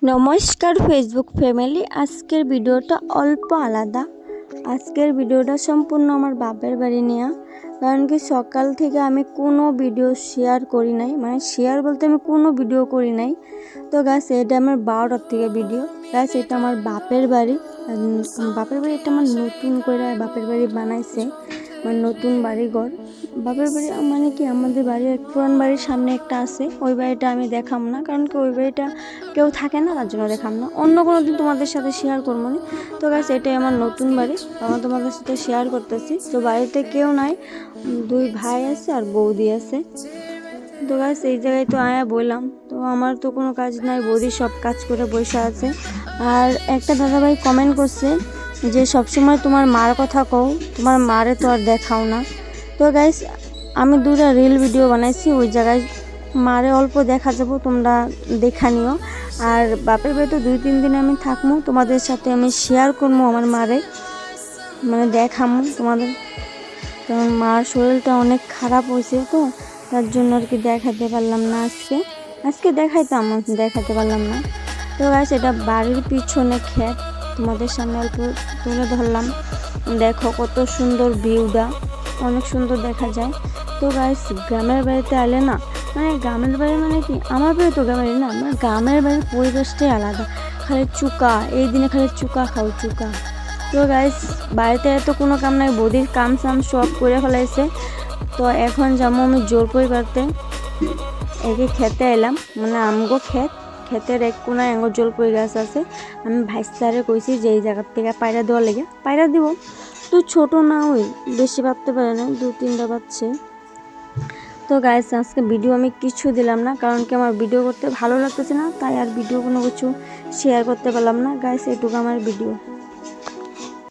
নমস্কার Facebook family. আজকের ভিডিওটা অল্প আলাদা। আজকের ভিডিওটা সম্পূর্ণ আমার বাপের বাড়ি নিয়ে। কারণ কি সকাল থেকে আমি কোনো ভিডিও শেয়ার করি নাই, মানে শেয়ার বলতে আমি কোনো ভিডিও করি নাই। তো গাছ এটা আমার 12টার থেকে ভিডিও। গাছ এটা আমার বাপের বাড়ি। বাপের বাড়ি এটা আমার নতুন করে বাপের বাড়ি বানাইছে, মানে নতুন বাড়িঘর। বাপের বাড়ি মানে কি আমাদের বাড়ির পুরান বাড়ির সামনে একটা আছে, ওই বাড়িটা আমি দেখাম না, কারণ কি ওই বাড়িটা কেউ থাকে না, তার জন্য দেখাম না। অন্য কোনো দিন তোমাদের সাথে শেয়ার করবো না। তো গাছ এটাই আমার নতুন বাড়ি, আমার তোমাদের সাথে শেয়ার করতেছি। তো বাড়িতে কেউ নাই, 2 ভাই আছে আর বৌদি আছে। তো গাছ এই জায়গায় তো আয়া বললাম, তো আমার তো কোনো কাজ নাই, বৌদি সব কাজ করে বসে আছে। আর একটা দাদাভাই কমেন্ট করছে যে সবসময় তোমার মার কথা কও, তোমার মারে তো আর দেখাও না। তো গাইস আমি 2টা রিল ভিডিও বানাইছি, ওই জায়গায় মারে অল্প দেখা যাবো, তোমরা দেখা নিও। আর বাপের বাড়ি তো 2-3 দিন আমি থাকবো, তোমাদের সাথে আমি শেয়ার করবো আমার মারে, মানে দেখামো তোমাদের। কারণ মার শরীরটা অনেক খারাপ হয়েছে, তো তার জন্য আর কি দেখাতে পারলাম না। আজকে দেখাতে পারলাম না। তো গাইস এটা বাড়ির পিছনে ক্ষেত, তোমাদের সামনে অল্প তুলে ধরলাম। দেখো কত সুন্দর ভিউটা, অনেক সুন্দর দেখা যায়। তো গাইস গ্রামের বাড়িতে এলে না, মানে গ্রামের বাড়ি মানে কি আমার বাড়ি তো গ্রামের না, মানে গ্রামের বাড়ির পরিবেশটাই আলাদা। খালি চুকা, এই দিনে খালি চুকা খাও, চুকা। তো গাইস বাড়িতে এত কোনো কাম নাই, বৌদির কাম সাম সব করে ফেলাইছে। তো এখন যাবো আমি জোরপুরি করতে, একে খেতে এলাম, মানে আমগো ক্ষেতের এক কোনায় আঙ্গুর জলপুরি গাছ আছে। আমি ভাইস্তারে কইছি যে এই জায়গার থেকে পায়রা দেওয়া লেগে, পায়রা দিব। তো ছোট না, ওই বেশি ভাবতে পারে না, 2-3টা বাচ্চে। তো গাইস আজকে ভিডিও আমি কিছু দিলাম না, কারণ কি আমার ভিডিও করতে ভালো লাগতেছে না, তাই আর ভিডিও কোনো কিছু শেয়ার করতে পারলাম না। গাইস এটুকু আমার ভিডিও।